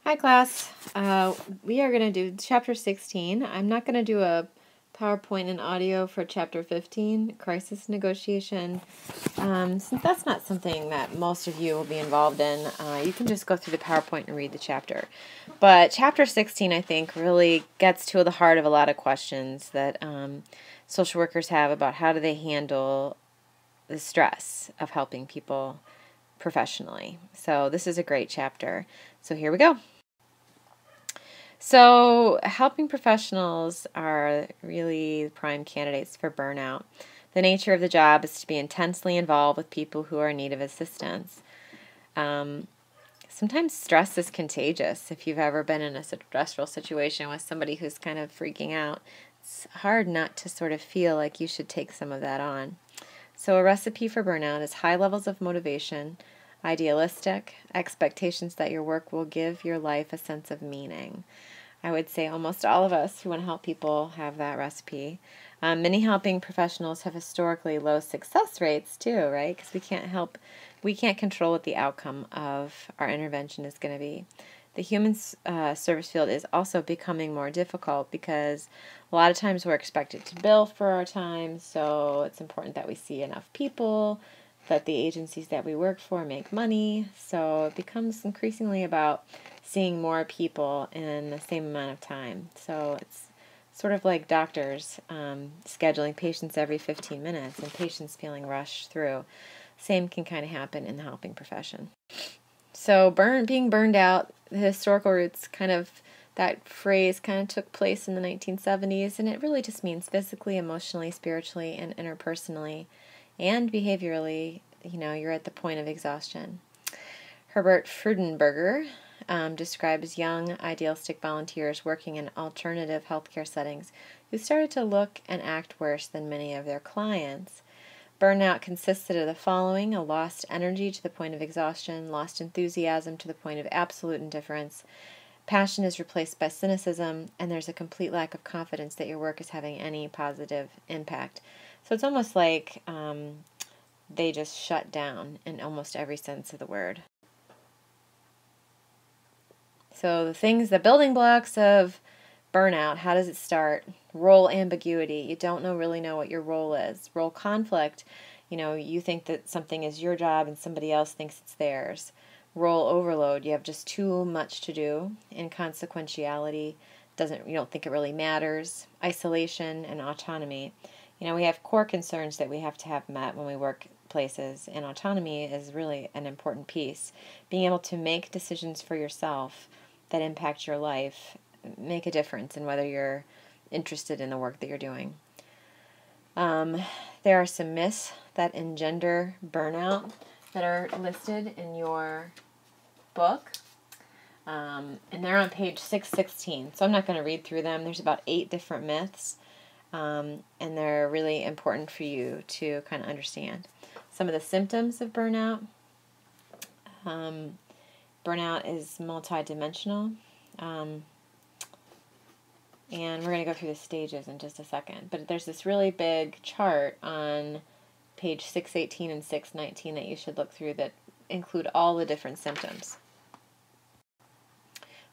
Hi, class. We are going to do chapter 16. I'm not going to do a PowerPoint and audio for chapter 15, crisis negotiation. Since that's not something that most of you will be involved in, you can just go through the PowerPoint and read the chapter. But chapter 16, I think, really gets to the heart of a lot of questions that social workers have about how do they handle the stress of helping people professionally. So this is a great chapter. So here we go. So, helping professionals are really prime candidates for burnout. The nature of the job is to be intensely involved with people who are in need of assistance. Sometimes stress is contagious. If you've ever been in a stressful situation with somebody who's kind of freaking out, it's hard not to sort of feel like you should take some of that on. So, a recipe for burnout is high levels of motivation, idealistic, expectations that your work will give your life a sense of meaning. I would say almost all of us who want to help people have that recipe. Many helping professionals have historically low success rates too, right? Because we can't control what the outcome of our intervention is going to be. The human service field is also becoming more difficult because a lot of times we're expected to bill for our time, so it's important that we see enough people, that the agencies that we work for make money, so it becomes increasingly about seeing more people in the same amount of time. So it's sort of like doctors scheduling patients every 15 minutes and patients feeling rushed through. Same can kind of happen in the helping profession. So being burned out, the historical roots that phrase kind of took place in the 1970s, and it really just means physically, emotionally, spiritually, and interpersonally and behaviorally, you're at the point of exhaustion. Herbert Freudenberger describes young, idealistic volunteers working in alternative healthcare settings who started to look and act worse than many of their clients. Burnout consisted of the following: a lost energy to the point of exhaustion, lost enthusiasm to the point of absolute indifference, passion is replaced by cynicism, and there's a complete lack of confidence that your work is having any positive impact. So it's almost like they just shut down in almost every sense of the word. So the building blocks of burnout, how does it start? Role ambiguity. You don't really know what your role is. Role conflict. You think that something is your job and somebody else thinks it's theirs. Role overload. You have just too much to do. Inconsequentiality. You don't think it really matters. Isolation and autonomy. We have core concerns that we have to have met when we work places, and autonomy is really an important piece. Being able to make decisions for yourself that impact your life, make a difference in whether you're interested in the work that you're doing. There are some myths that engender burnout that are listed in your book, and they're on page 616, so I'm not going to read through them. There's about 8 different myths, and they're really important for you to kind of understand. Some of the symptoms of burnout. Burnout is multidimensional, and we're going to go through the stages in just a second. But there's this really big chart on page 618 and 619 that you should look through that include all the different symptoms.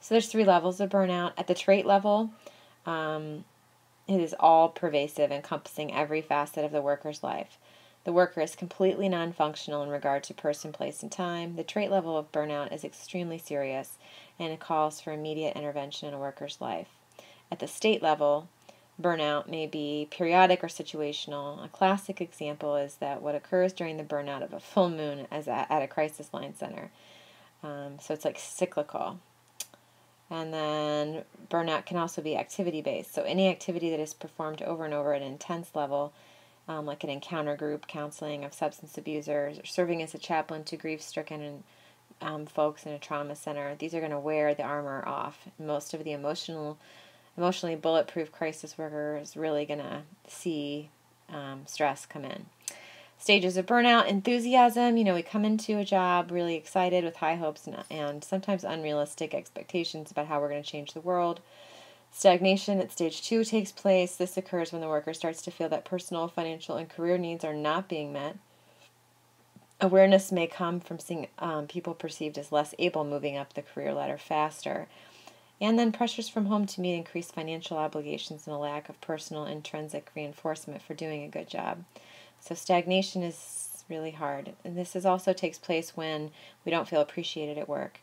So there's 3 levels of burnout. At the trait level, it is all pervasive, encompassing every facet of the worker's life. The worker is completely non-functional in regard to person, place, and time. The trait level of burnout is extremely serious, and it calls for immediate intervention in a worker's life. At the state level, burnout may be periodic or situational. A classic example is that what occurs during the burnout of a full moon at a crisis line center. So it's like cyclical. And then burnout can also be activity-based. So any activity that is performed over and over at an intense level, like an encounter group counseling of substance abusers, or serving as a chaplain to grief-stricken folks in a trauma center. These are going to wear the armor off. Most of the emotionally bulletproof crisis worker is really going to see stress come in. Stages of burnout: enthusiasm. We come into a job really excited with high hopes and sometimes unrealistic expectations about how we're going to change the world. Stagnation at stage 2 takes place. This occurs when the worker starts to feel that personal, financial, and career needs are not being met. Awareness may come from seeing people perceived as less able moving up the career ladder faster. And then pressures from home to meet increased financial obligations and a lack of personal intrinsic reinforcement for doing a good job. So stagnation is really hard. And this also takes place when we don't feel appreciated at work.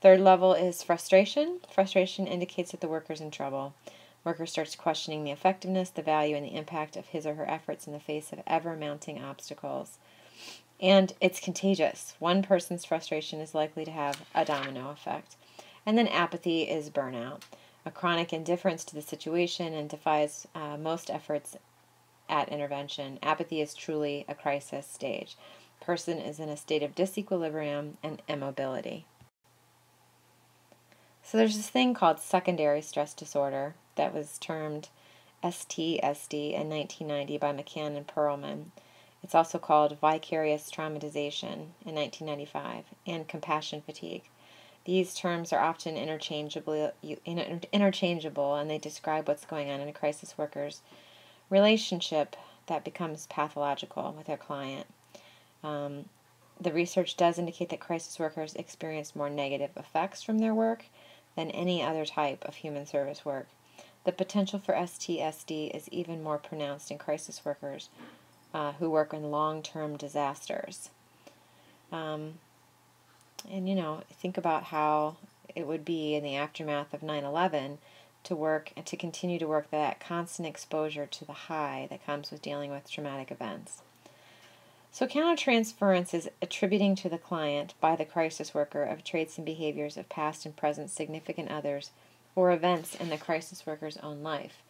Third level is frustration. Frustration indicates that the worker's in trouble. Worker starts questioning the effectiveness, the value, and the impact of his or her efforts in the face of ever-mounting obstacles. And it's contagious. One person's frustration is likely to have a domino effect. And then apathy is burnout, a chronic indifference to the situation and defies most efforts at intervention. Apathy is truly a crisis stage. Person is in a state of disequilibrium and immobility. So there's this thing called secondary stress disorder that was termed STSD in 1990 by McCann and Perlman. It's also called vicarious traumatization in 1995 and compassion fatigue. These terms are often interchangeable, and they describe what's going on in a crisis worker's relationship that becomes pathological with their client. The research does indicate that crisis workers experience more negative effects from their work than any other type of human service work. The potential for STSD is even more pronounced in crisis workers who work in long-term disasters. And, think about how it would be in the aftermath of 9/11 to continue to work that constant exposure to the high that comes with dealing with traumatic events. So countertransference is attributing to the client by the crisis worker of traits and behaviors of past and present significant others or events in the crisis worker's own life.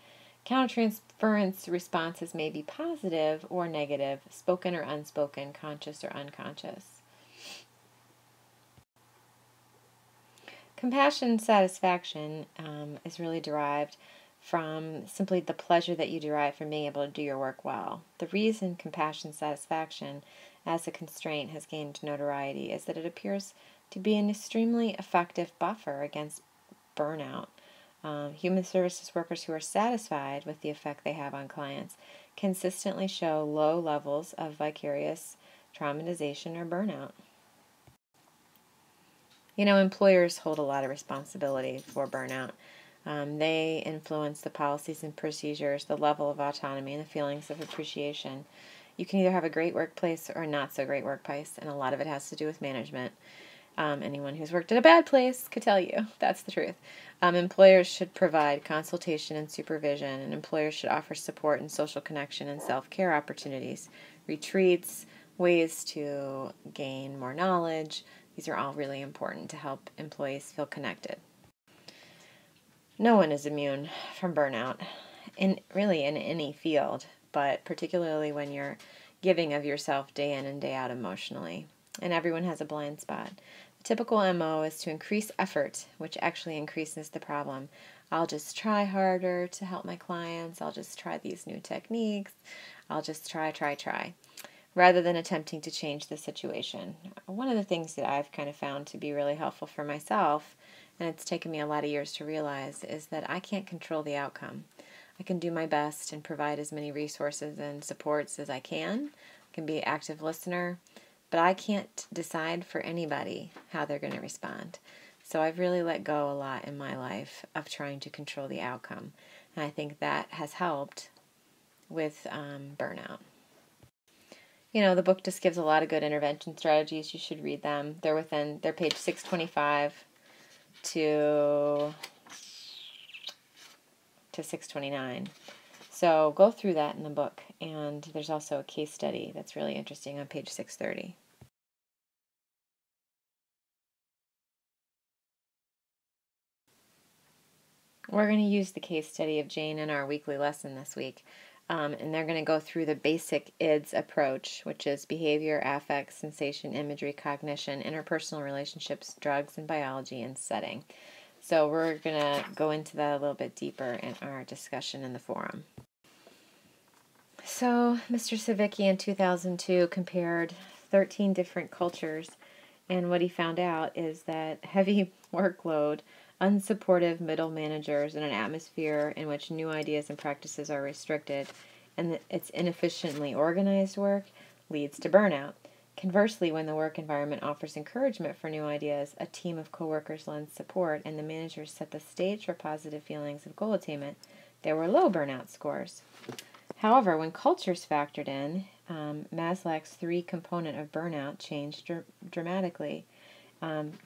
Countertransference responses may be positive or negative, spoken or unspoken, conscious or unconscious. Compassion satisfaction is really derived from simply the pleasure that you derive from being able to do your work well. The reason compassion satisfaction as a constraint has gained notoriety is that it appears to be an extremely effective buffer against burnout. Human services workers who are satisfied with the effect they have on clients consistently show low levels of vicarious traumatization or burnout. Employers hold a lot of responsibility for burnout. They influence the policies and procedures, the level of autonomy, and the feelings of appreciation. You can either have a great workplace or a not so great workplace, and a lot of it has to do with management. Anyone who's worked at a bad place could tell you that's the truth. Employers should provide consultation and supervision, and employers should offer support and social connection and self-care opportunities, retreats, ways to gain more knowledge. These are all really important to help employees feel connected. No one is immune from burnout, in any field, but particularly when you're giving of yourself day in and day out emotionally. And everyone has a blind spot. The typical MO is to increase effort, which actually increases the problem. I'll just try harder to help my clients. I'll just try these new techniques. I'll just try, rather than attempting to change the situation. One of the things that I've kind of found to be really helpful for myself, and it's taken me a lot of years to realize, is that I can't control the outcome. I can do my best and provide as many resources and supports as I can. I can be an active listener, but I can't decide for anybody how they're going to respond. So I've really let go a lot in my life of trying to control the outcome. And I think that has helped with burnout. The book just gives a lot of good intervention strategies. You should read them. They're page 625 to 629. So go through that in the book. And there's also a case study that's really interesting on page 630. We're going to use the case study of Jane in our weekly lesson this week. And they're going to go through the basic IDS approach, which is behavior, affect, sensation, imagery, cognition, interpersonal relationships, drugs, and biology, and setting. So we're going to go into that a little bit deeper in our discussion in the forum. So Mr. Savicki in 2002 compared 13 different cultures, and what he found out is that heavy workload, unsupportive middle managers, and an atmosphere in which new ideas and practices are restricted, and it's inefficiently organized work leads to burnout. Conversely, when the work environment offers encouragement for new ideas, a team of coworkers lends support, and the managers set the stage for positive feelings of goal attainment, there were low burnout scores. However, when cultures factored in, Maslach's three-component of burnout changed dramatically.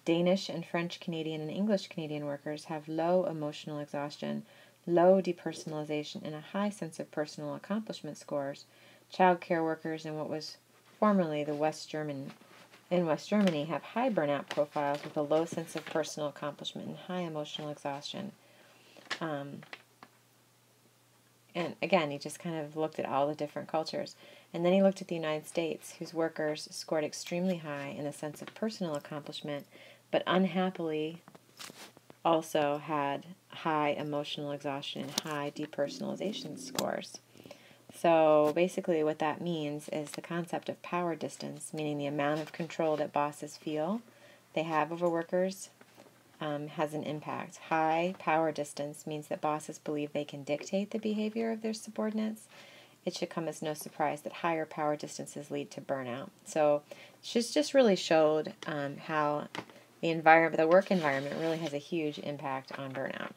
Danish and French Canadian and English Canadian workers have low emotional exhaustion, low depersonalization, and a high sense of personal accomplishment scores. Child care workers in what was formerly the West German in West Germany have high burnout profiles with a low sense of personal accomplishment and high emotional exhaustion. And again, he just kind of looked at all the different cultures. And then he looked at the United States, whose workers scored extremely high in the sense of personal accomplishment, but unhappily also had high emotional exhaustion and high depersonalization scores. So basically what that means is the concept of power distance, meaning the amount of control that bosses feel they have over workers, has an impact. High power distance means that bosses believe they can dictate the behavior of their subordinates. It should come as no surprise that higher power distances lead to burnout. So she's just really showed how the work environment really has a huge impact on burnout.